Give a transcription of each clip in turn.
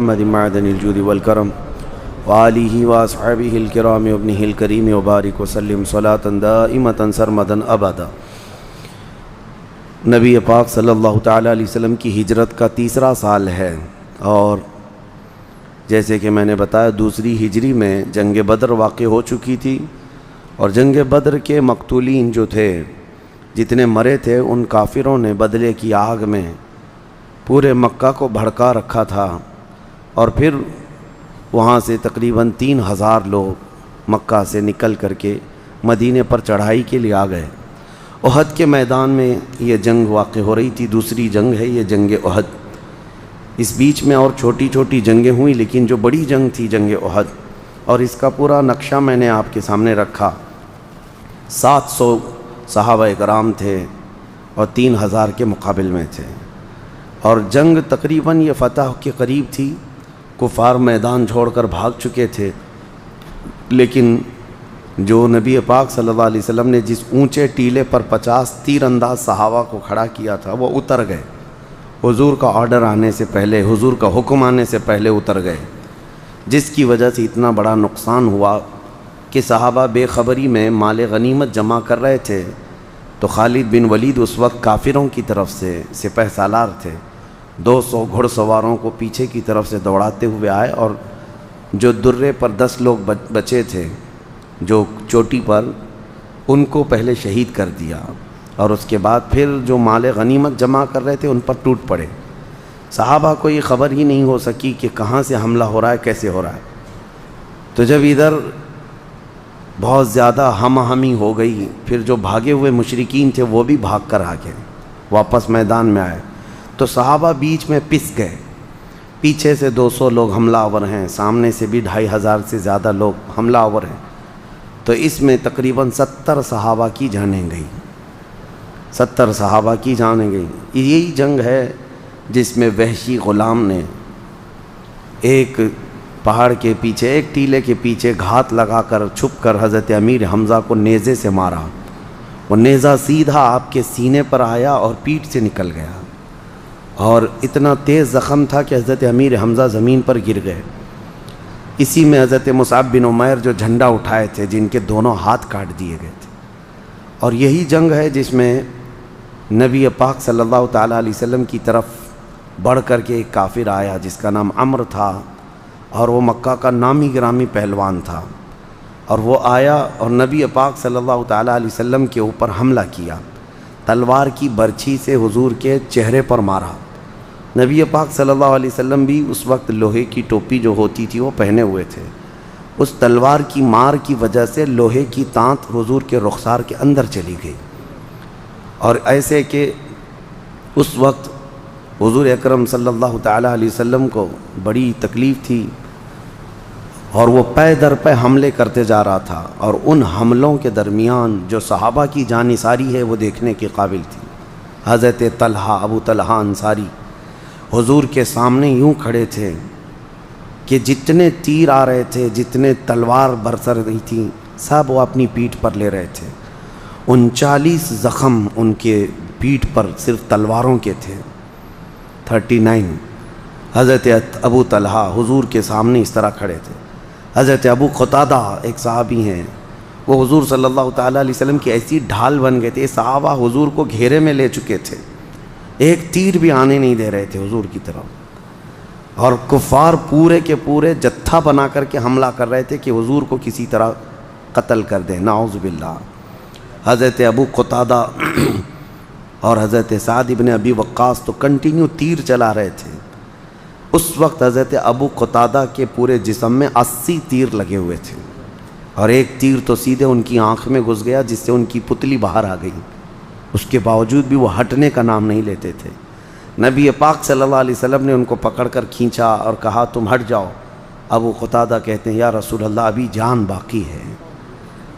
محمد معدن الجود والکرم وآلہ واصحابہ الکرام وابنہ الکریم وبارک وسلم صلاۃ دائمۃ سرمدا ابدا۔ نبی پاک صلی اللہ تعالیٰ علیہ وسلم کی ہجرت کا تیسرا سال ہے، اور جیسے کہ میں نے بتایا دوسری ہجری میں جنگ بدر واقع ہو چکی تھی، اور جنگ بدر کے مقتولین جو تھے، جتنے مرے تھے، ان کافروں نے بدلے کی آگ میں پورے مکہ کو بھڑکا رکھا تھا، اور پھر وہاں سے تقریباً 3000 لوگ مکہ سے نکل کر کے مدینے پر چڑھائی کے لیے آ گئے۔ احد کے میدان میں یہ جنگ واقع ہو رہی تھی، دوسری جنگ ہے یہ جنگ احد۔ اس بیچ میں اور چھوٹی چھوٹی جنگیں ہوئیں، لیکن جو بڑی جنگ تھی جنگ احد، اور اس کا پورا نقشہ میں نے آپ کے سامنے رکھا۔ 700 صحابہ کرام تھے اور 3000 کے مقابل میں تھے، اور جنگ تقریباً یہ فتح کے قریب تھی۔ کفار میدان چھوڑ کر بھاگ چکے تھے، لیکن جو نبی پاک صلی اللہ علیہ وسلم نے جس اونچے ٹیلے پر 50 تیر انداز صحابہ کو کھڑا کیا تھا، وہ اتر گئے۔ حضور کا آرڈر آنے سے پہلے، حضور کا حکم آنے سے پہلے اتر گئے، جس کی وجہ سے اتنا بڑا نقصان ہوا کہ صحابہ بے خبری میں مال غنیمت جمع کر رہے تھے، تو خالد بن ولید اس وقت کافروں کی طرف سے سپہ سالار تھے، 200 گھڑ سواروں کو پیچھے کی طرف سے دوڑاتے ہوئے آئے، اور جو درے پر 10 لوگ بچے تھے جو چوٹی پر، ان کو پہلے شہید کر دیا، اور اس کے بعد پھر جو مال غنیمت جمع کر رہے تھے ان پر ٹوٹ پڑے۔ صحابہ کو یہ خبر ہی نہیں ہو سکی کہ کہاں سے حملہ ہو رہا ہے، کیسے ہو رہا ہے۔ تو جب ادھر بہت زیادہ ہم آہنگی ہو گئی، پھر جو بھاگے ہوئے مشرکین تھے وہ بھی بھاگ کر آگے واپس میدان میں آئے، تو صحابہ بیچ میں پس گئے۔ پیچھے سے 200 لوگ حملہ آور ہیں، سامنے سے بھی 2500 سے زیادہ لوگ حملہ آور ہیں، تو اس میں تقریباً 70 صحابہ کی جانیں گئی، 70 صحابہ کی جانیں گئی۔ یہی جنگ ہے جس میں وحشی غلام نے ایک پہاڑ کے پیچھے، ایک ٹیلے کے پیچھے گھات لگا کر چھپ کر حضرت امیر حمزہ کو نیزے سے مارا۔ وہ نیزہ سیدھا آپ کے سینے پر آیا اور پیٹھ سے نکل گیا، اور اتنا تیز زخم تھا کہ حضرت امیر حمزہ زمین پر گر گئے۔ اسی میں حضرت مصعب بن عمیر جو جھنڈا اٹھائے تھے، جن کے دونوں ہاتھ کاٹ دیے گئے تھے، اور یہی جنگ ہے جس میں نبی پاک صلی اللہ تعالیٰ علیہ وسلم کی طرف بڑھ کر کے ایک کافر آیا جس کا نام عمرو تھا، اور وہ مکہ کا نامی گرامی پہلوان تھا، اور وہ آیا اور نبی پاک صلی اللہ تعالیٰ علیہ وسلم کے اوپر حملہ کیا، تلوار کی برچھی سے حضور کے چہرے پر مارا۔ نبی پاک صلی اللہ علیہ وسلم بھی اس وقت لوہے کی ٹوپی جو ہوتی تھی وہ پہنے ہوئے تھے، اس تلوار کی مار کی وجہ سے لوہے کی تانت حضور کے رخسار کے اندر چلی گئی، اور ایسے کہ اس وقت حضور اکرم صلی اللہ تعالیٰ علیہ وسلم کو بڑی تکلیف تھی، اور وہ پے در پے حملے کرتے جا رہا تھا، اور ان حملوں کے درمیان جو صحابہ کی جان نثاری ہے وہ دیکھنے کے قابل تھی۔ حضرت طلحہ، ابو طلحہ انصاری حضور کے سامنے یوں کھڑے تھے کہ جتنے تیر آ رہے تھے، جتنے تلوار برسر رہی تھیں، سب وہ اپنی پیٹھ پر لے رہے تھے۔ 39 زخم ان کے پیٹھ پر صرف تلواروں کے تھے، 39۔ حضرت ابو طلحہ حضور کے سامنے اس طرح کھڑے تھے۔ حضرت ابو قتادہ ایک صحابی ہیں، وہ حضور صلی اللہ تعالیٰ علیہ وسلم کی ایسی ڈھال بن گئے تھے، صحابہ حضور کو گھیرے میں لے چکے تھے، ایک تیر بھی آنے نہیں دے رہے تھے حضور کی طرف، اور کفار پورے کے پورے جتھا بنا کر کے حملہ کر رہے تھے کہ حضور کو کسی طرح قتل کر دیں، نعوذ باللہ۔ حضرت ابو قتادہ اور حضرت سعد ابن ابی وقاص تو کنٹینیو تیر چلا رہے تھے۔ اس وقت حضرت ابو قتادہ کے پورے جسم میں 80 تیر لگے ہوئے تھے، اور ایک تیر تو سیدھے ان کی آنکھ میں گھس گیا جس سے ان کی پتلی باہر آ گئی۔ اس کے باوجود بھی وہ ہٹنے کا نام نہیں لیتے تھے۔ نبی پاک صلی اللہ علیہ وسلم نے ان کو پکڑ کر کھینچا اور کہا تم ہٹ جاؤ۔ ابو قتادہ کہتے ہیں یا رسول اللہ ابھی جان باقی ہے،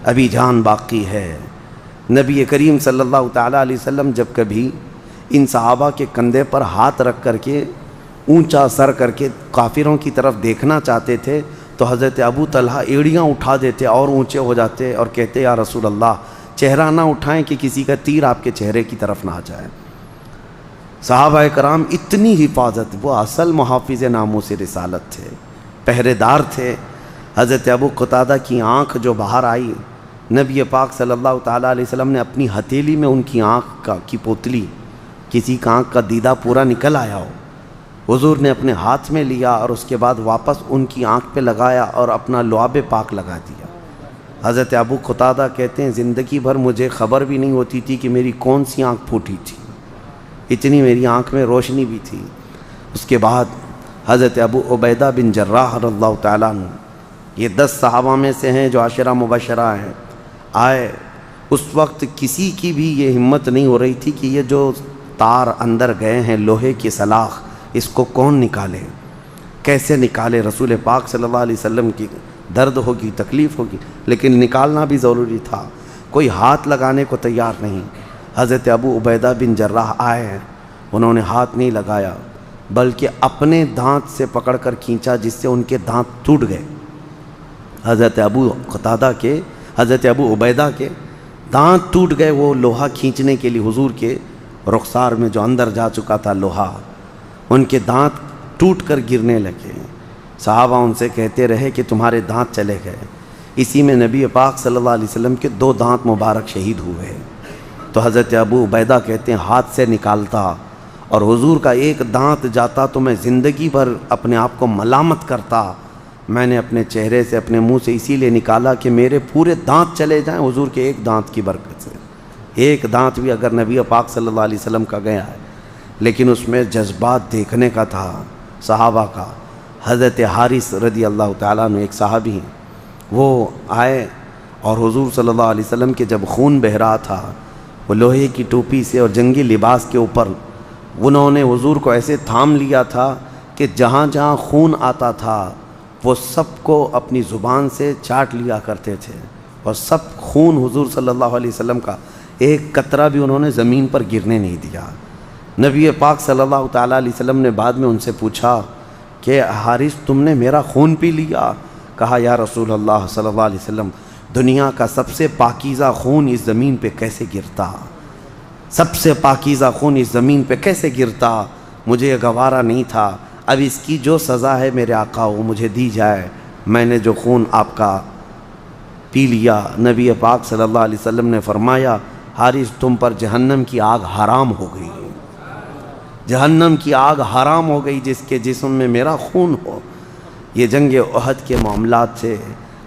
ابھی جان باقی ہے۔ نبی کریم صلی اللہ تعالیٰ علیہ وسلم جب کبھی ان صحابہ کے کندھے پر ہاتھ رکھ کر کے اونچا سر کر کے کافروں کی طرف دیکھنا چاہتے تھے، تو حضرت ابو طلحہ ایڑیاں اٹھا دیتے اور اونچے ہو جاتے اور کہتے یا رسول اللہ چہرہ نہ اٹھائیں کہ کسی کا تیر آپ کے چہرے کی طرف نہ آ جائے۔ صحابہ کرام اتنی حفاظت، وہ اصل محافظ ناموس رسالت تھے، پہرے دار تھے۔ حضرت ابو قتادہ کی آنکھ جو باہر آئی، نبی پاک صلی اللہ تعالیٰ علیہ وسلم نے اپنی ہتھیلی میں ان کی آنکھ کی پوتلی، کسی کا آنکھ کا دیدہ پورا نکل آیا ہو، حضور نے اپنے ہاتھ میں لیا اور اس کے بعد واپس ان کی آنکھ پہ لگایا اور اپنا لعاب پاک لگا دیا۔ حضرت ابو قتادہ کہتے ہیں زندگی بھر مجھے خبر بھی نہیں ہوتی تھی کہ میری کون سی آنکھ پھوٹی تھی، اتنی میری آنکھ میں روشنی بھی تھی۔ اس کے بعد حضرت ابو عبیدہ بن جراح رضی اللہ تعالیٰ عنہ، یہ 10 صحابہ میں سے ہیں جو عشرہ مبشرہ ہیں، آئے۔ اس وقت کسی کی بھی یہ ہمت نہیں ہو رہی تھی کہ یہ جو تار اندر گئے ہیں لوہے کی سلاخ، اس کو کون نکالے، کیسے نکالے؟ رسول پاک صلی اللہ علیہ وسلم کی درد ہوگی، تکلیف ہوگی، لیکن نکالنا بھی ضروری تھا۔ کوئی ہاتھ لگانے کو تیار نہیں۔ حضرت ابو عبیدہ بن جراح آئے ہیں، انہوں نے ہاتھ نہیں لگایا بلکہ اپنے دانت سے پکڑ کر کھینچا جس سے ان کے دانت ٹوٹ گئے۔ حضرت ابو عبیدہ کے دانت ٹوٹ گئے، وہ لوہا کھینچنے کے لیے حضور کے رخسار میں جو اندر جا چکا تھا لوہا، ان کے دانت ٹوٹ کر گرنے لگے۔ صحابہ ان سے کہتے رہے کہ تمہارے دانت چلے گئے۔ اسی میں نبی پاک صلی اللہ علیہ وسلم کے 2 دانت مبارک شہید ہوئے۔ تو حضرت ابو عبیدہ کہتے ہیں ہاتھ سے نکالتا اور حضور کا ایک دانت جاتا تو میں زندگی بھر اپنے آپ کو ملامت کرتا۔ میں نے اپنے چہرے سے، اپنے منہ سے اسی لیے نکالا کہ میرے پورے دانت چلے جائیں حضور کے ایک دانت کی برکت سے۔ ایک دانت بھی اگر نبی پاک صلی اللہ علیہ وسلم کا گیا ہے، لیکن اس میں جذبات دیکھنے کا تھا صحابہ کا۔ حضرت حارث رضی اللہ تعالیٰ عنہ ایک صحابی ہیں، وہ آئے اور حضور صلی اللہ علیہ وسلم کے جب خون بہہ رہا تھا، وہ لوہے کی ٹوپی سے اور جنگی لباس کے اوپر انہوں نے حضور کو ایسے تھام لیا تھا کہ جہاں جہاں خون آتا تھا وہ سب کو اپنی زبان سے چاٹ لیا کرتے تھے، اور سب خون حضور صلی اللہ علیہ وسلم کا ایک قطرہ بھی انہوں نے زمین پر گرنے نہیں دیا۔ نبی پاک صلی اللہ تعالیٰ علیہ وسلم نے بعد میں ان سے پوچھا کہ حارث تم نے میرا خون پی لیا؟ کہا یا رسول اللہ صلی اللہ علیہ وسلم، دنیا کا سب سے پاکیزہ خون اس زمین پہ کیسے گرتا؟ سب سے پاکیزہ خون اس زمین پہ کیسے گرتا؟ مجھے یہ گوارا نہیں تھا۔ اب اس کی جو سزا ہے میرے آقا وہ مجھے دی جائے، میں نے جو خون آپ کا پی لیا۔ نبی پاک صلی اللہ علیہ وسلم نے فرمایا حارث تم پر جہنم کی آگ حرام ہو گئی، جہنم کی آگ حرام ہو گئی جس کے جسم میں میرا خون ہو۔ یہ جنگ احد کے معاملات تھے،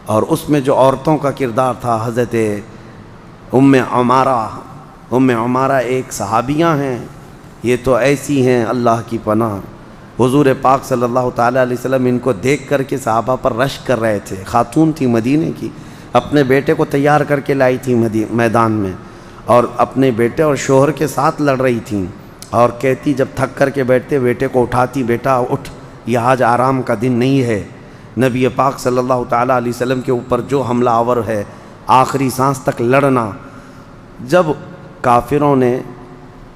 اور اس میں جو عورتوں کا کردار تھا، حضرت ام عمارہ ایک صحابیہ ہیں، یہ تو ایسی ہیں اللہ کی پناہ۔ حضور پاک صلی اللہ تعالیٰ علیہ وسلم ان کو دیکھ کر کے صحابہ پر رشک کر رہے تھے۔ خاتون تھی مدینے کی، اپنے بیٹے کو تیار کر کے لائی تھی میدان میں، اور اپنے بیٹے اور شوہر کے ساتھ لڑ رہی تھیں، اور کہتی جب تھک کر کے بیٹھتے بیٹے کو اٹھاتی، بیٹا اٹھ، یہ آج آرام کا دن نہیں ہے۔ نبی پاک صلی اللہ تعالیٰ علیہ وسلم کے اوپر جو حملہ آور ہے، آخری سانس تک لڑنا۔ جب کافروں نے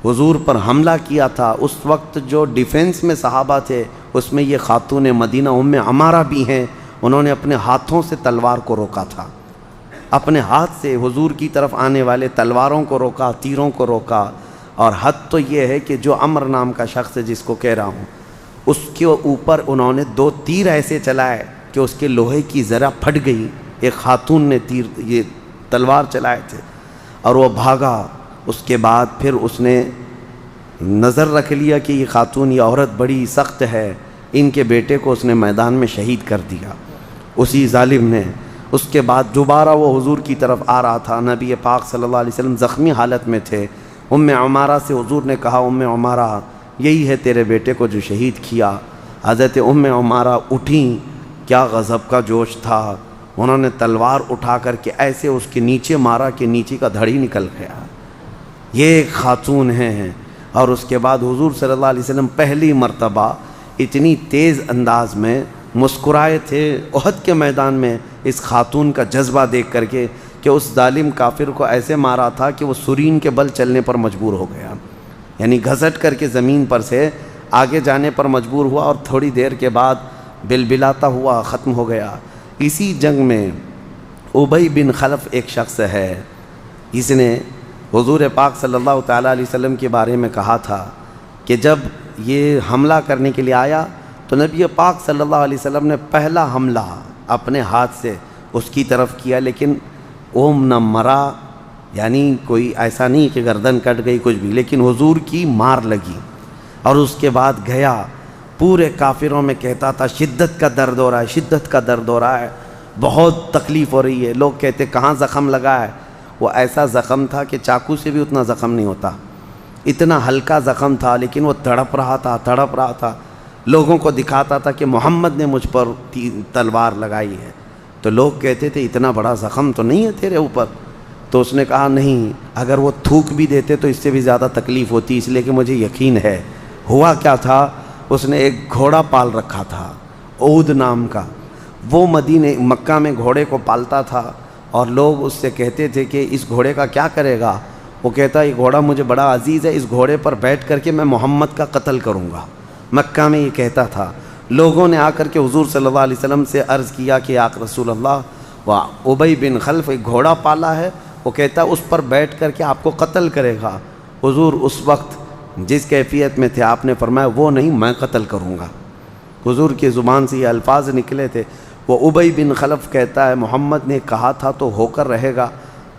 حضور پر حملہ کیا تھا، اس وقت جو ڈیفنس میں صحابہ تھے اس میں یہ خاتون مدینہ ام عمارہ بھی ہیں، انہوں نے اپنے ہاتھوں سے تلوار کو روکا تھا، اپنے ہاتھ سے حضور کی طرف آنے والے تلواروں کو روکا، تیروں کو روکا۔ اور حد تو یہ ہے کہ جو عمر نام کا شخص ہے جس کو کہہ رہا ہوں، اس کے اوپر انہوں نے 2 تیر ایسے چلائے کہ اس کے لوہے کی ذرا پھٹ گئی۔ ایک خاتون نے یہ تلوار چلائے تھے اور وہ بھاگا۔ اس کے بعد پھر اس نے نظر رکھ لیا کہ یہ خاتون، یہ عورت بڑی سخت ہے، ان کے بیٹے کو اس نے میدان میں شہید کر دیا اسی ظالم نے۔ اس کے بعد دوبارہ وہ حضور کی طرف آ رہا تھا، نبی پاک صلی اللہ علیہ وسلم زخمی حالت میں تھے۔ ام عمارہ سے حضور نے کہا ام عمارہ یہی ہے تیرے بیٹے کو جو شہید کیا۔ حضرت ام عمارہ اٹھیں، کیا غضب کا جوش تھا، انہوں نے تلوار اٹھا کر کے ایسے اس کے نیچے مارا کہ نیچے کا دھڑی نکل گیا۔ یہ ایک خاتون ہیں۔ اور اس کے بعد حضور صلی اللہ علیہ وسلم پہلی مرتبہ اتنی تیز انداز میں مسکرائے تھے احد کے میدان میں اس خاتون کا جذبہ دیکھ کر کے کہ اس ظالم کافر کو ایسے مارا تھا کہ وہ سرین کے بل چلنے پر مجبور ہو گیا، یعنی گھسٹ کر کے زمین پر سے آگے جانے پر مجبور ہوا، اور تھوڑی دیر کے بعد بلبلاتا ہوا ختم ہو گیا۔ اسی جنگ میں ابی بن خلف ایک شخص ہے، اس نے حضور پاک صلی اللہ تعالیٰ علیہ وسلم کے بارے میں کہا تھا کہ جب یہ حملہ کرنے کے لیے آیا تو نبی پاک صلی اللہ علیہ وسلم نے پہلا حملہ اپنے ہاتھ سے اس کی طرف کیا، لیکن اوم نہ مرا، یعنی کوئی ایسا نہیں کہ گردن کٹ گئی کچھ بھی، لیکن حضور کی مار لگی۔ اور اس کے بعد گیا پورے کافروں میں کہتا تھا شدت کا درد ہو رہا ہے، شدت کا درد ہو رہا ہے، بہت تکلیف ہو رہی ہے۔ لوگ کہتے کہاں زخم لگا ہے؟ وہ ایسا زخم تھا کہ چاقو سے بھی اتنا زخم نہیں ہوتا، اتنا ہلکا زخم تھا، لیکن وہ تڑپ رہا تھا۔ لوگوں کو دکھاتا تھا کہ محمد نے مجھ پر تلوار لگائی ہے۔ تو لوگ کہتے تھے اتنا بڑا زخم تو نہیں ہے تیرے اوپر؟ تو اس نے کہا نہیں، اگر وہ تھوک بھی دیتے تو اس سے بھی زیادہ تکلیف ہوتی، اس لیے کہ مجھے یقین ہے۔ ہوا کیا تھا، اس نے ایک گھوڑا پال رکھا تھا عود نام کا، وہ مکہ میں گھوڑے کو پالتا تھا، اور لوگ اس سے کہتے تھے کہ اس گھوڑے کا کیا کرے گا؟ وہ کہتا یہ گھوڑا مجھے بڑا عزیز ہے، اس گھوڑے پر بیٹھ کر کے میں محمد کا قتل کروں گا۔ مکہ میں یہ کہتا تھا۔ لوگوں نے آ کر کے حضور صلی اللہ علیہ وسلم سے عرض کیا کہ یا رسول اللہ، ابی بن خلف ایک گھوڑا پالا ہے، وہ کہتا اس پر بیٹھ کر کے آپ کو قتل کرے گا۔ حضور اس وقت جس کیفیت میں تھے آپ نے فرمایا وہ نہیں، میں قتل کروں گا۔ حضور کی زبان سے یہ الفاظ نکلے تھے۔ وہ ابی بن خلف کہتا ہے محمد نے کہا تھا تو ہو کر رہے گا۔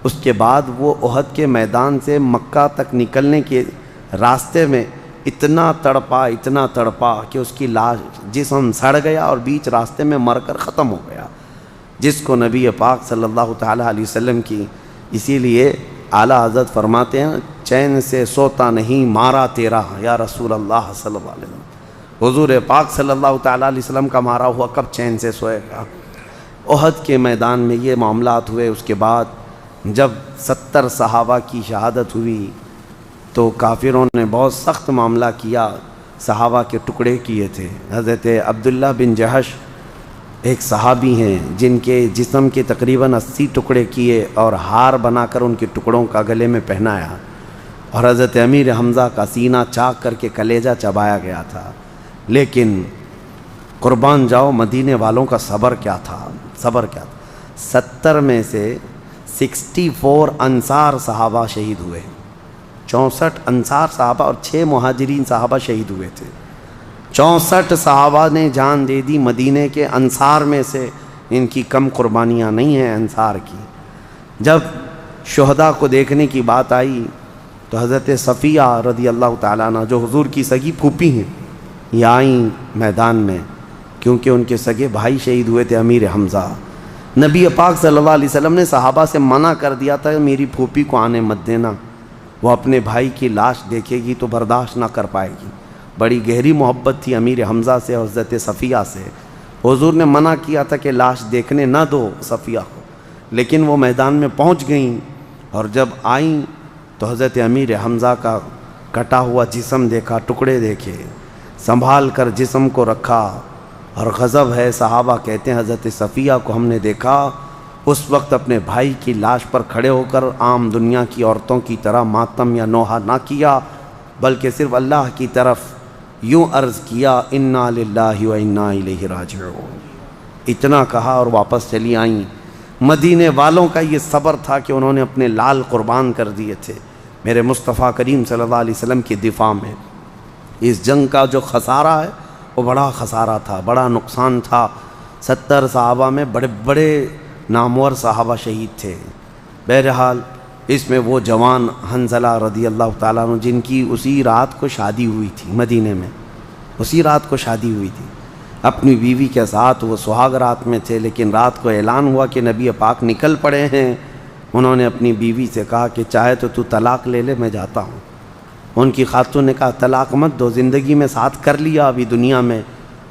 اس کے بعد وہ احد کے میدان سے مکہ تک نکلنے کے راستے میں اتنا تڑپا کہ اس کی لاش جسم سڑ گیا اور بیچ راستے میں مر کر ختم ہو گیا، جس کو نبی پاک صلی اللہ تعالیٰ علیہ وسلم کی، اسی لیے اعلیٰ حضرت فرماتے ہیں چین سے سوتا نہیں مارا تیرا یا رسول اللہ صلی اللہ علیہ وسلم۔ حضور پاک صلی اللہ تعالیٰ علیہ وسلم کا مارا ہوا کب چین سے سوئے گا؟ احد کے میدان میں یہ معاملات ہوئے۔ اس کے بعد جب 70 صحابہ کی شہادت ہوئی تو کافروں نے بہت سخت معاملہ کیا، صحابہ کے ٹکڑے کیے تھے۔ حضرت عبداللہ بن جہش ایک صحابی ہیں جن کے جسم کے تقریباً 80 ٹکڑے کیے اور ہار بنا کر ان کے ٹکڑوں کا گلے میں پہنایا، اور حضرت امیر حمزہ کا سینہ چاک کر کے کلیجہ چبایا گیا تھا۔ لیکن قربان جاؤ مدینے والوں کا صبر کیا تھا، 70 میں سے 64 انصار صحابہ شہید ہوئے، 64 انصار صحابہ اور 6 مہاجرین صحابہ شہید ہوئے تھے۔ 64 صحابہ نے جان دے دی مدینے کے انصار میں سے، ان کی کم قربانیاں نہیں ہیں انصار کی۔ جب شہداء کو دیکھنے کی بات آئی تو حضرت صفیہ رضی اللہ تعالیٰ عنہ جو حضور کی سگی پھوپھی ہیں یہ آئیں میدان میں، کیونکہ ان کے سگے بھائی شہید ہوئے تھے امیر حمزہ۔ نبی پاک صلی اللہ علیہ وسلم نے صحابہ سے منع کر دیا تھا میری پھوپھی کو آنے مت دینا، وہ اپنے بھائی کی لاش دیکھے گی تو برداشت نہ کر پائے گی۔ بڑی گہری محبت تھی امیر حمزہ سے اور حضرت صفیہ سے۔ حضور نے منع کیا تھا کہ لاش دیکھنے نہ دو صفیہ کو، لیکن وہ میدان میں پہنچ گئیں، اور جب آئیں تو حضرت امیر حمزہ کا کٹا ہوا جسم دیکھا، ٹکڑے دیکھے، سنبھال کر جسم کو رکھا، اور غضب ہے۔ صحابہ کہتے ہیں حضرت صفیہ کو ہم نے دیکھا اس وقت اپنے بھائی کی لاش پر کھڑے ہو کر عام دنیا کی عورتوں کی طرح ماتم یا نوحہ نہ کیا، بلکہ صرف اللہ کی طرف یوں عرض کیا انا للہ و انا الیہ راجعون، اتنا کہا اور واپس چلی آئیں۔ مدینے والوں کا یہ صبر تھا کہ انہوں نے اپنے لال قربان کر دیے تھے میرے مصطفیٰ کریم صلی اللہ علیہ وسلم کی دفاع میں۔ اس جنگ کا جو خسارہ ہے وہ بڑا خسارہ تھا، بڑا نقصان تھا۔ 70 صحابہ میں بڑے بڑے نامور صحابہ شہید تھے۔ بہرحال اس میں وہ جوان حنظلہ رضی اللہ تعالیٰ عنہ جن کی اسی رات کو شادی ہوئی تھی، مدینے میں اسی رات کو شادی ہوئی تھی، اپنی بیوی کے ساتھ وہ سہاگ رات میں تھے، لیکن رات کو اعلان ہوا کہ نبی پاک نکل پڑے ہیں۔ انہوں نے اپنی بیوی سے کہا کہ چاہے تو طلاق لے لے، میں جاتا ہوں۔ ان کی خاتون نے کہا طلاق مت دو، زندگی میں ساتھ کر لیا ابھی دنیا میں،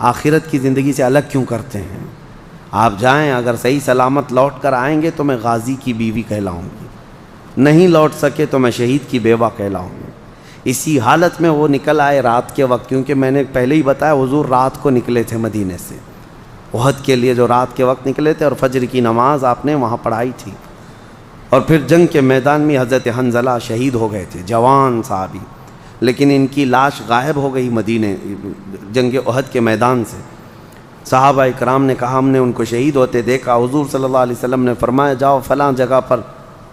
آخرت کی زندگی سے الگ کیوں کرتے ہیں؟ آپ جائیں، اگر صحیح سلامت لوٹ کر آئیں گے تو میں غازی کی بیوی کہلاؤں گی، نہیں لوٹ سکے تو میں شہید کی بیوہ کہلاؤں گی۔ اسی حالت میں وہ نکل آئے رات کے وقت، کیونکہ میں نے پہلے ہی بتایا حضور رات کو نکلے تھے مدینے سے احد کے لیے، جو رات کے وقت نکلے تھے، اور فجر کی نماز آپ نے وہاں پڑھائی تھی۔ اور پھر جنگ کے میدان میں حضرت حنظلہ شہید ہو گئے تھے، جوان صحابی، لیکن ان کی لاش غائب ہو گئی مدینے جنگ احد کے میدان سے۔ صحابہ اکرام نے کہا ہم نے ان کو شہید ہوتے دیکھا، حضور صلی اللہ علیہ وسلم نے فرمایا جاؤ فلاں جگہ پر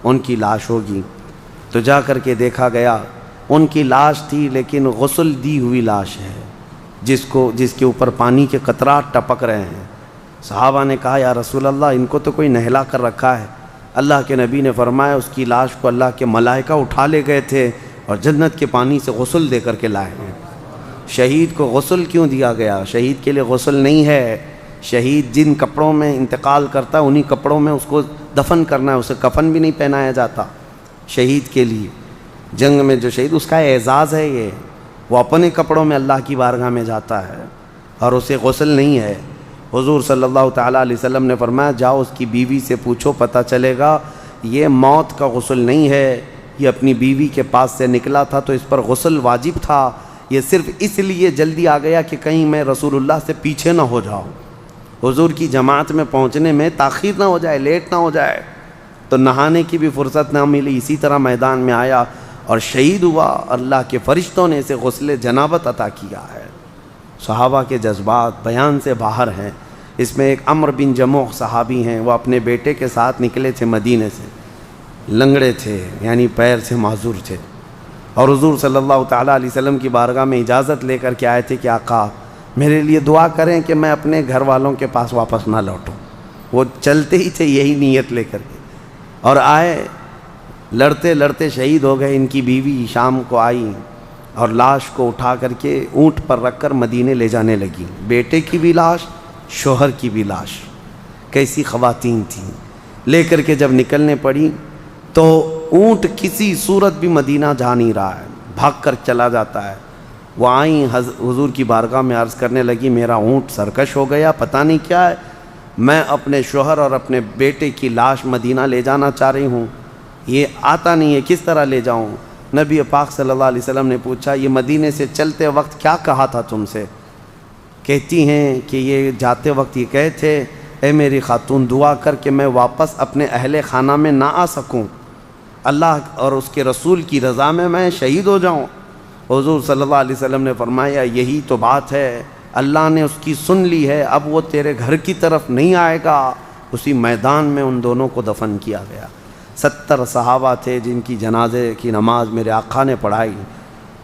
ان کی لاش ہوگی۔ تو جا کر کے دیکھا گیا ان کی لاش تھی لیکن غسل دی ہوئی لاش ہے، جس کے اوپر پانی کے قطرات ٹپک رہے ہیں۔ صحابہ نے کہا یا رسول اللہ ان کو تو کوئی نہلا کر رکھا ہے۔ اللہ کے نبی نے فرمایا اس کی لاش کو اللہ کے ملائکہ اٹھا لے گئے تھے اور جنت کے پانی سے غسل دے کر کے لائے ہیں۔ شہید کو غسل کیوں دیا گیا؟ شہید کے لیے غسل نہیں ہے، شہید جن کپڑوں میں انتقال کرتا ہے انہی کپڑوں میں اس کو دفن کرنا ہے، اسے کفن بھی نہیں پہنایا جاتا شہید کے لیے۔ جنگ میں جو شہید اس کا اعزاز ہے، یہ وہ اپنے کپڑوں میں اللہ کی بارگاہ میں جاتا ہے اور اسے غسل نہیں ہے۔ حضور صلی اللہ تعالیٰ علیہ وسلم نے فرمایا جاؤ اس کی بیوی سے پوچھو، پتہ چلے گا یہ موت کا غسل نہیں ہے، یہ اپنی بیوی کے پاس سے نکلا تھا تو اس پر غسل واجب تھا، یہ صرف اس لیے جلدی آ گیا کہ کہیں میں رسول اللہ سے پیچھے نہ ہو جاؤں، حضور کی جماعت میں پہنچنے میں تاخیر نہ ہو جائے، لیٹ نہ ہو جائے، تو نہانے کی بھی فرصت نہ ملی، اسی طرح میدان میں آیا اور شہید ہوا۔ اللہ کے فرشتوں نے اسے غسل جنابت عطا کیا ہے۔ صحابہ کے جذبات بیان سے باہر ہیں۔ اس میں ایک عمر بن جموح صحابی ہیں، وہ اپنے بیٹے کے ساتھ نکلے تھے مدینے سے، لنگڑے تھے یعنی پیر سے معذور تھے، اور حضور صلی اللہ تعالیٰ علیہ وسلم کی بارگاہ میں اجازت لے کر کے آئے تھے کہ آقا میرے لیے دعا کریں کہ میں اپنے گھر والوں کے پاس واپس نہ لوٹوں۔ وہ چلتے ہی تھے یہی نیت لے کر کے، اور آئے، لڑتے لڑتے شہید ہو گئے۔ ان کی بیوی شام کو آئی اور لاش کو اٹھا کر کے اونٹ پر رکھ کر مدینے لے جانے لگی، بیٹے کی بھی لاش، شوہر کی بھی لاش۔ کیسی خواتین تھیں! لے کر کے جب نکلنے پڑی تو اونٹ کسی صورت بھی مدینہ جا نہیں رہا ہے، بھاگ کر چلا جاتا ہے۔ وہ آئیں حضور کی بارگاہ میں عرض کرنے لگی میرا اونٹ سرکش ہو گیا، پتہ نہیں کیا ہے، میں اپنے شوہر اور اپنے بیٹے کی لاش مدینہ لے جانا چاہ رہی ہوں، یہ آتا نہیں ہے، کس طرح لے جاؤں؟ نبی پاک صلی اللہ علیہ وسلم نے پوچھا یہ مدینے سے چلتے وقت کیا کہا تھا تم سے؟ کہتی ہیں کہ یہ جاتے وقت یہ کہے تھے اے میری خاتون دعا کر کہ میں واپس اپنے اہل خانہ میں نہ آ سکوں، اللہ اور اس کے رسول کی رضا میں شہید ہو جاؤں۔ حضور صلی اللہ علیہ وسلم نے فرمایا یہی تو بات ہے، اللہ نے اس کی سن لی ہے، اب وہ تیرے گھر کی طرف نہیں آئے گا۔ اسی میدان میں ان دونوں کو دفن کیا گیا۔ 70 صحابہ تھے جن کی جنازے کی نماز میرے آقا نے پڑھائی،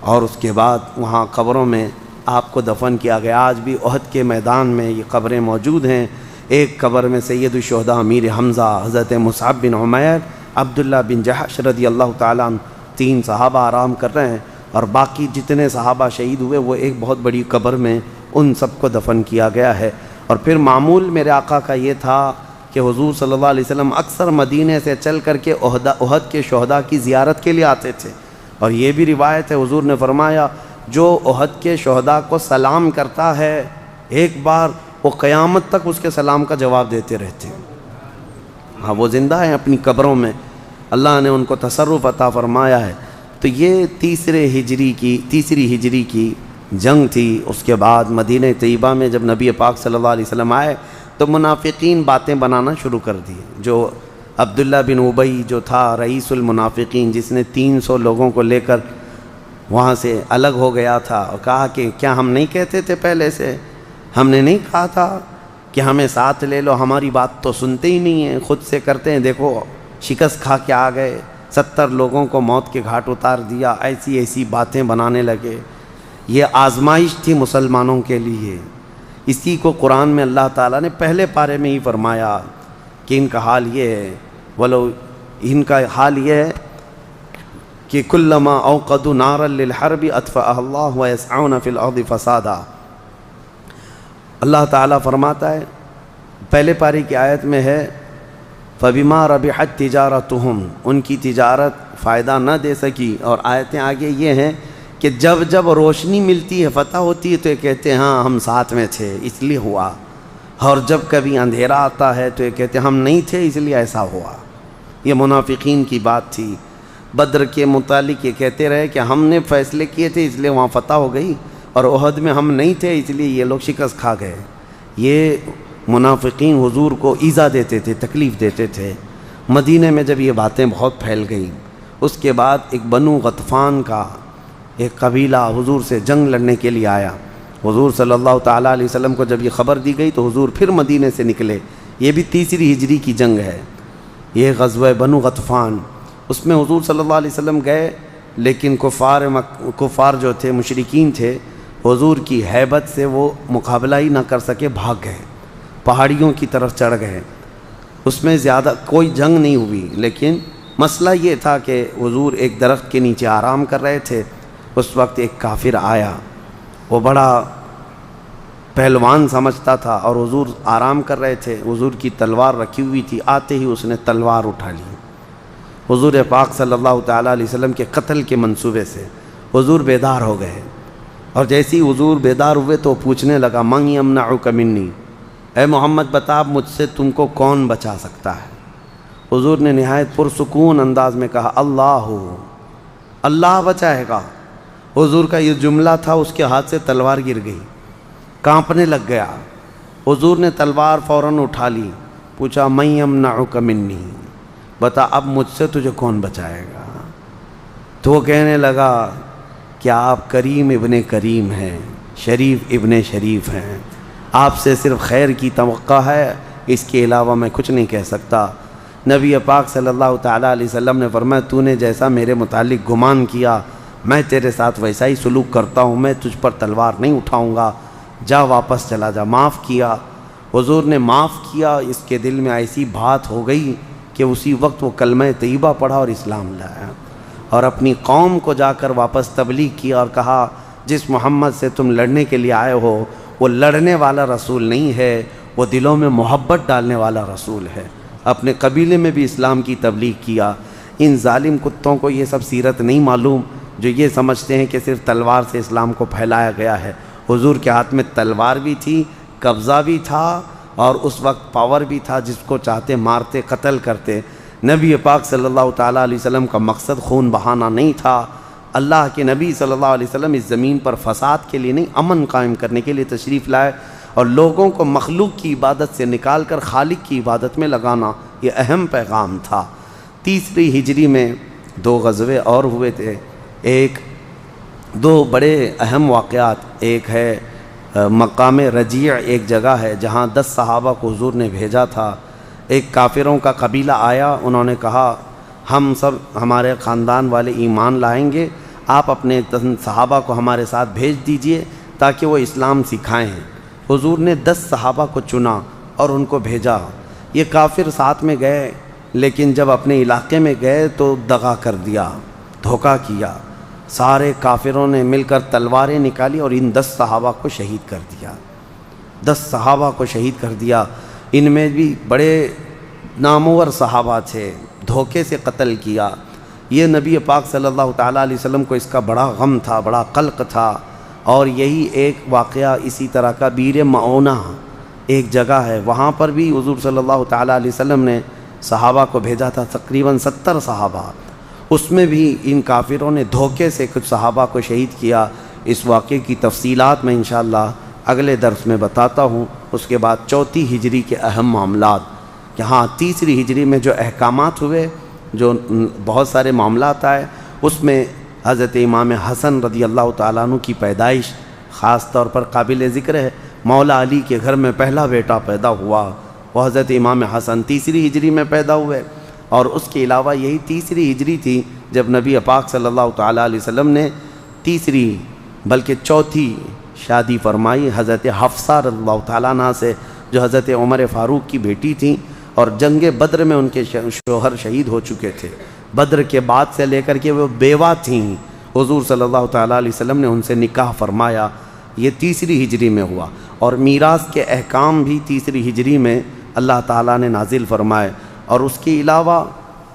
اور اس کے بعد وہاں قبروں میں آپ کو دفن کیا گیا۔ آج بھی احد کے میدان میں یہ قبریں موجود ہیں۔ ایک قبر میں سید الشہداء امیر حمزہ، حضرت مصعب بن عمیر، عبداللہ بن جحش رضی اللہ تعالیٰ عنہ، 3 صحابہ آرام کر رہے ہیں، اور باقی جتنے صحابہ شہید ہوئے وہ ایک بہت بڑی قبر میں ان سب کو دفن کیا گیا ہے۔ اور پھر معمول میرے آقا کا یہ تھا کہ حضور صلی اللہ علیہ وسلم اکثر مدینے سے چل کر کے احد کے شہداء کی زیارت کے لیے آتے تھے، اور یہ بھی روایت ہے حضور نے فرمایا جو احد کے شہداء کو سلام کرتا ہے ایک بار وہ قیامت تک اس کے سلام کا جواب دیتے رہتے ہیں۔ ہاں وہ زندہ ہیں اپنی قبروں میں، اللہ نے ان کو تصرف عطا فرمایا ہے۔ تو یہ تیسری ہجری کی جنگ تھی۔ اس کے بعد مدینہ طیبہ میں جب نبی پاک صلی اللہ علیہ وسلم آئے تو منافقین باتیں بنانا شروع کر دی۔ جو عبداللہ بن ابی جو تھا رئیس المنافقین، جس نے 300 لوگوں کو لے کر وہاں سے الگ ہو گیا تھا، اور کہا کہ کیا ہم نہیں کہتے تھے پہلے سے، ہم نے نہیں کہا تھا کہ ہمیں ساتھ لے لو، ہماری بات تو سنتے ہی نہیں ہیں، خود سے کرتے ہیں، دیکھو شکست کھا کے آ گئے، 70 لوگوں کو موت کے گھاٹ اتار دیا، ایسی باتیں بنانے لگے۔ یہ آزمائش تھی مسلمانوں کے لیے۔ اسی کو قرآن میں اللہ تعالیٰ نے پہلے پارے میں ہی فرمایا کہ ان کا حال یہ ہے، ان کا حال یہ ہے کہ کلما اوقدوا نارا للحرب اطفأها اللہ ویسعون فی الارض فسادا۔ اللہ تعالیٰ فرماتا ہے پہلے پارے کی آیت میں ہے فبما ربحت تجارتہم، ان کی تجارت فائدہ نہ دے سکی، اور آیتیں آگے یہ ہیں کہ جب روشنی ملتی ہے، فتح ہوتی ہے، تو یہ کہتے ہیں ہاں ہم ساتھ میں تھے اس لیے ہوا، اور جب کبھی اندھیرا آتا ہے تو یہ کہتے ہیں ہم نہیں تھے اس لیے ایسا ہوا۔ یہ منافقین کی بات تھی۔ بدر کے متعلق یہ کہتے رہے کہ ہم نے فیصلے کیے تھے اس لیے وہاں فتح ہو گئی، اور احد میں ہم نہیں تھے اس لیے یہ لوگ شکست کھا گئے۔ یہ منافقین حضور کو ایذا دیتے تھے، تکلیف دیتے تھے۔ مدینہ میں جب یہ باتیں بہت پھیل گئیں، اس کے بعد ایک بنو غطفان کا ایک قبیلہ حضور سے جنگ لڑنے کے لیے آیا۔ حضور صلی اللہ تعالیٰ علیہ وسلم کو جب یہ خبر دی گئی تو حضور پھر مدینہ سے نکلے۔ یہ بھی تیسری ہجری کی جنگ ہے، یہ غزوہ بنو غطفان۔ اس میں حضور صلی اللہ علیہ وسلم گئے لیکن کفار جو تھے، مشرکین تھے، حضور کی ہیبت سے وہ مقابلہ ہی نہ کر سکے، بھاگ گئے، پہاڑیوں کی طرف چڑھ گئے۔ اس میں زیادہ کوئی جنگ نہیں ہوئی، لیکن مسئلہ یہ تھا کہ حضور ایک درخت کے نیچے آرام کر رہے تھے۔ اس وقت ایک کافر آیا، وہ بڑا پہلوان سمجھتا تھا، اور حضور آرام کر رہے تھے، حضور کی تلوار رکھی ہوئی تھی، آتے ہی اس نے تلوار اٹھا لی۔ حضور پاک صلی اللہ تعالیٰ علیہ وسلم کے قتل کے منصوبے سے حضور بیدار ہو گئے، اور جیسے ہی حضور بیدار ہوئے تو پوچھنے لگا، من یمنعک منی، اے محمد بتا مجھ سے تم کو کون بچا سکتا ہے؟ حضور نے نہایت پرسکون انداز میں کہا، اللہ بچائے گا۔ حضور کا یہ جملہ تھا، اس کے ہاتھ سے تلوار گر گئی، کانپنے لگ گیا۔ حضور نے تلوار فوراً اٹھا لی، پوچھا، من یمنعک منی، بتا اب مجھ سے تجھے کون بچائے گا؟ تو وہ کہنے لگا کہ آپ کریم ابن کریم ہیں، شریف ابن شریف ہیں، آپ سے صرف خیر کی توقع ہے، اس کے علاوہ میں کچھ نہیں کہہ سکتا۔ نبی پاک صلی اللہ تعالیٰ علیہ وسلم نے فرمایا، تو نے جیسا میرے متعلق گمان کیا میں تیرے ساتھ ویسا ہی سلوک کرتا ہوں، میں تجھ پر تلوار نہیں اٹھاؤں گا، جا واپس چلا جا۔ معاف کیا۔ حضور نے معاف کیا، اس کے دل میں ایسی بات ہو گئی کہ اسی وقت وہ کلمہ طیبہ پڑھا اور اسلام لایا، اور اپنی قوم کو جا کر واپس تبلیغ کیا اور کہا، جس محمد سے تم لڑنے کے لیے آئے ہو وہ لڑنے والا رسول نہیں ہے، وہ دلوں میں محبت ڈالنے والا رسول ہے۔ اپنے قبیلے میں بھی اسلام کی تبلیغ کیا۔ ان ظالم کتوں کو یہ سب سیرت نہیں معلوم، جو یہ سمجھتے ہیں کہ صرف تلوار سے اسلام کو پھیلایا گیا ہے۔ حضور کے ہاتھ میں تلوار بھی تھی، قبضہ بھی تھا، اور اس وقت پاور بھی تھا، جس کو چاہتے مارتے، قتل کرتے۔ نبی پاک صلی اللہ تعالیٰ علیہ وسلم کا مقصد خون بہانا نہیں تھا۔ اللہ کے نبی صلی اللہ علیہ وسلم اس زمین پر فساد کے لیے نہیں، امن قائم کرنے کے لیے تشریف لائے، اور لوگوں کو مخلوق کی عبادت سے نکال کر خالق کی عبادت میں لگانا، یہ اہم پیغام تھا۔ تیسری ہجری میں 2 غزوے اور ہوئے تھے، دو بڑے اہم واقعات۔ ایک ہے مقام رجیع، ایک جگہ ہے جہاں 10 صحابہ کو حضور نے بھیجا تھا۔ ایک کافروں کا قبیلہ آیا، انہوں نے کہا، ہم سب ہمارے خاندان والے ایمان لائیں گے، آپ اپنے صحابہ کو ہمارے ساتھ بھیج دیجئے تاکہ وہ اسلام سکھائیں۔ حضور نے 10 صحابہ کو چنا اور ان کو بھیجا۔ یہ کافر ساتھ میں گئے، لیکن جب اپنے علاقے میں گئے تو دغا کر دیا، دھوکہ کیا۔ سارے کافروں نے مل کر تلواریں نکالی اور ان 10 صحابہ کو شہید کر دیا۔ 10 صحابہ کو شہید کر دیا۔ ان میں بھی بڑے نامور صحابہ تھے، دھوکے سے قتل کیا۔ یہ نبی پاک صلی اللہ تعالیٰ علیہ وسلم کو اس کا بڑا غم تھا، بڑا قلق تھا۔ اور یہی ایک واقعہ اسی طرح کا بیر معونہ ایک جگہ ہے، وہاں پر بھی حضور صلی اللہ تعالیٰ علیہ وسلم نے صحابہ کو بھیجا تھا، تقریباً 70 صحابہ۔ اس میں بھی ان کافروں نے دھوکے سے کچھ صحابہ کو شہید کیا۔ اس واقعے کی تفصیلات میں انشاءاللہ اگلے درس میں بتاتا ہوں۔ اس کے بعد 4 ہجری کے اہم معاملات، کہ ہاں 3 ہجری میں جو احکامات ہوئے، جو بہت سارے معاملات آئے، اس میں حضرت امام حسن رضی اللہ تعالیٰ عنہ کی پیدائش خاص طور پر قابل ذکر ہے۔ مولا علی کے گھر میں پہلا بیٹا پیدا ہوا، وہ حضرت امام حسن 3 ہجری میں پیدا ہوئے۔ اور اس کے علاوہ یہی 3 ہجری تھی جب نبی پاک صلی اللہ تعالیٰ علیہ وسلم نے 3 بلکہ 4 شادی فرمائی حضرت حفصہ رضی اللہ تعالیٰ عنہ سے، جو حضرت عمر فاروق کی بیٹی تھیں، اور جنگ بدر میں ان کے شوہر شہید ہو چکے تھے۔ بدر کے بعد سے لے کر کے وہ بیوہ تھیں، حضور صلی اللہ تعالیٰ علیہ وسلم نے ان سے نکاح فرمایا۔ یہ 3 ہجری میں ہوا، اور میراث کے احکام بھی 3 ہجری میں اللہ تعالیٰ نے نازل فرمائے۔ اور اس کے علاوہ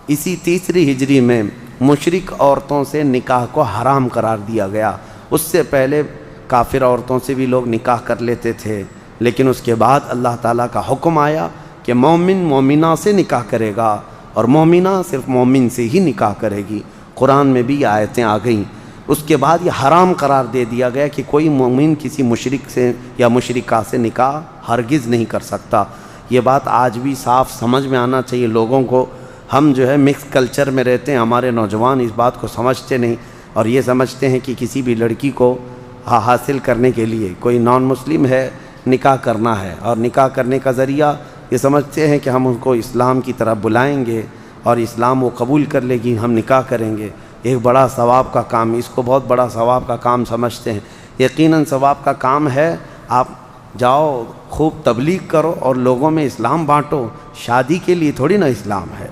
اسی 3 ہجری میں مشرک عورتوں سے نکاح کو حرام قرار دیا گیا۔ اس سے پہلے کافر عورتوں سے بھی لوگ نکاح کر لیتے تھے، لیکن اس کے بعد اللہ تعالیٰ کا حکم آیا کہ مومن مومنہ سے نکاح کرے گا، اور مومنہ صرف مومن سے ہی نکاح کرے گی۔ قرآن میں بھی آیتیں آ گئیں۔ اس کے بعد یہ حرام قرار دے دیا گیا کہ کوئی مومن کسی مشرک سے یا مشرکہ سے نکاح ہرگز نہیں کر سکتا۔ یہ بات آج بھی صاف سمجھ میں آنا چاہیے لوگوں کو۔ ہم جو ہے مکس کلچر میں رہتے ہیں، ہمارے نوجوان اس بات کو سمجھتے نہیں، اور یہ سمجھتے ہیں کہ کسی بھی لڑکی کو حاصل کرنے کے لیے کوئی نان مسلم ہے، نکاح کرنا ہے، اور نکاح کرنے کا ذریعہ یہ سمجھتے ہیں کہ ہم ان کو اسلام کی طرف بلائیں گے اور اسلام وہ قبول کر لے گی، ہم نکاح کریں گے۔ ایک بڑا ثواب کا کام، اس کو بہت بڑا ثواب کا کام سمجھتے ہیں۔ یقیناً ثواب کا کام ہے، آپ جاؤ خوب تبلیغ کرو اور لوگوں میں اسلام بانٹو۔ شادی کے لیے تھوڑی نا اسلام ہے،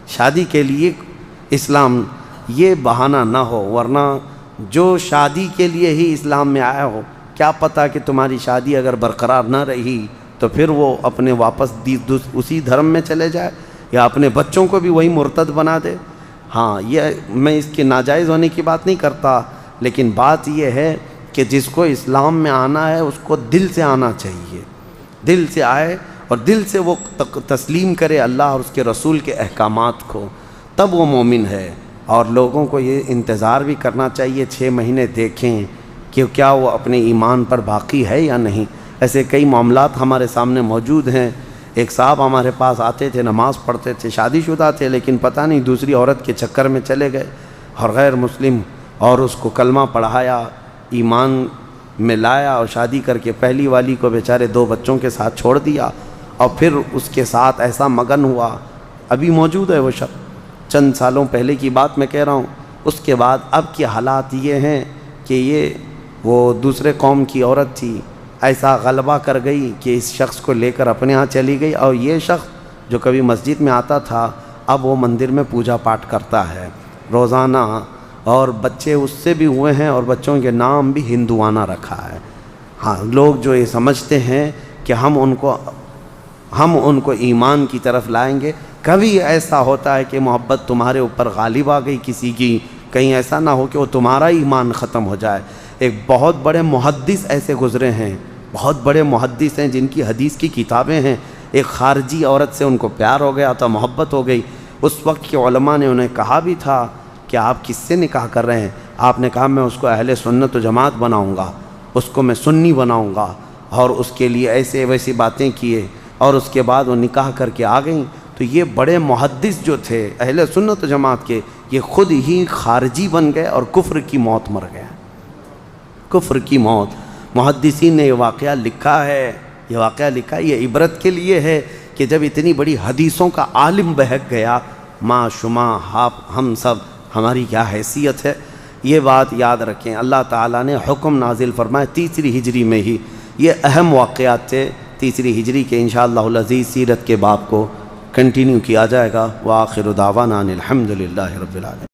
شادی کے لیے اسلام یہ بہانہ نہ ہو، ورنہ جو شادی کے لیے ہی اسلام میں آیا ہو، کیا پتہ کہ تمہاری شادی اگر برقرار نہ رہی تو پھر وہ اپنے واپس اسی دھرم میں چلے جائے یا اپنے بچوں کو بھی وہی مرتد بنا دے۔ ہاں، یہ میں اس کے ناجائز ہونے کی بات نہیں کرتا، لیکن بات یہ ہے کہ جس کو اسلام میں آنا ہے اس کو دل سے آنا چاہیے، دل سے آئے اور دل سے وہ تسلیم کرے اللہ اور اس کے رسول کے احکامات کو، تب وہ مومن ہے۔ اور لوگوں کو یہ انتظار بھی کرنا چاہیے 6 مہینے دیکھیں کہ کیا وہ اپنے ایمان پر باقی ہے یا نہیں۔ ایسے کئی معاملات ہمارے سامنے موجود ہیں۔ ایک صاحب ہمارے پاس آتے تھے، نماز پڑھتے تھے، شادی شدہ تھے، لیکن پتہ نہیں دوسری عورت کے چکر میں چلے گئے اور غیر مسلم، اور اس کو کلمہ پڑھایا، ایمان میں لایا اور شادی کر کے پہلی والی کو بیچارے 2 بچوں کے ساتھ چھوڑ دیا، اور پھر اس کے ساتھ ایسا مگن ہوا، ابھی موجود ہے وہ شخص، چند سالوں پہلے کی بات میں کہہ رہا ہوں۔ اس کے بعد اب کے حالات یہ ہیں کہ یہ وہ دوسرے قوم کی عورت تھی، ایسا غلبہ کر گئی کہ اس شخص کو لے کر اپنے ہاں چلی گئی، اور یہ شخص جو کبھی مسجد میں آتا تھا اب وہ مندر میں پوجا پاٹ کرتا ہے روزانہ، اور بچے اس سے بھی ہوئے ہیں اور بچوں کے نام بھی ہندوانہ رکھا ہے۔ ہاں، لوگ جو یہ سمجھتے ہیں کہ ہم ان کو ایمان کی طرف لائیں گے، کبھی ایسا ہوتا ہے کہ محبت تمہارے اوپر غالب آ گئی کسی کی، کہیں ایسا نہ ہو کہ وہ تمہارا ایمان ختم ہو جائے۔ ایک بہت بڑے محدث ایسے گزرے ہیں، بہت بڑے محدث ہیں جن کی حدیث کی کتابیں ہیں، ایک خارجی عورت سے ان کو پیار ہو گیا تھا، محبت ہو گئی۔ اس وقت کے علماء نے انہیں کہا بھی تھا کہ آپ کس سے نکاح کر رہے ہیں؟ آپ نے کہا میں اس کو اہل سنت و جماعت بناؤں گا، اس کو میں سنی بناؤں گا، اور اس کے لیے ایسے ویسی باتیں کیے، اور اس کے بعد وہ نکاح کر کے آ گئیں۔ تو یہ بڑے محدث جو تھے اہل سنت و جماعت کے، یہ خود ہی خارجی بن گئے اور کفر کی موت مر گئے، کفر کی موت۔ محدثین نے یہ واقعہ لکھا ہے، یہ عبرت کے لیے ہے کہ جب اتنی بڑی حدیثوں کا عالم بہک گیا، ما شما ہم سب، ہماری کیا حیثیت ہے؟ یہ بات یاد رکھیں۔ اللہ تعالیٰ نے حکم نازل فرمایا 3 ہجری میں ہی، یہ اہم واقعات تھے 3 ہجری کے۔ انشاءاللہ العزیز سیرت کے باب کو کنٹینیو کیا جائے گا۔ وآخر دعوانا الحمدللہ رب العالمین۔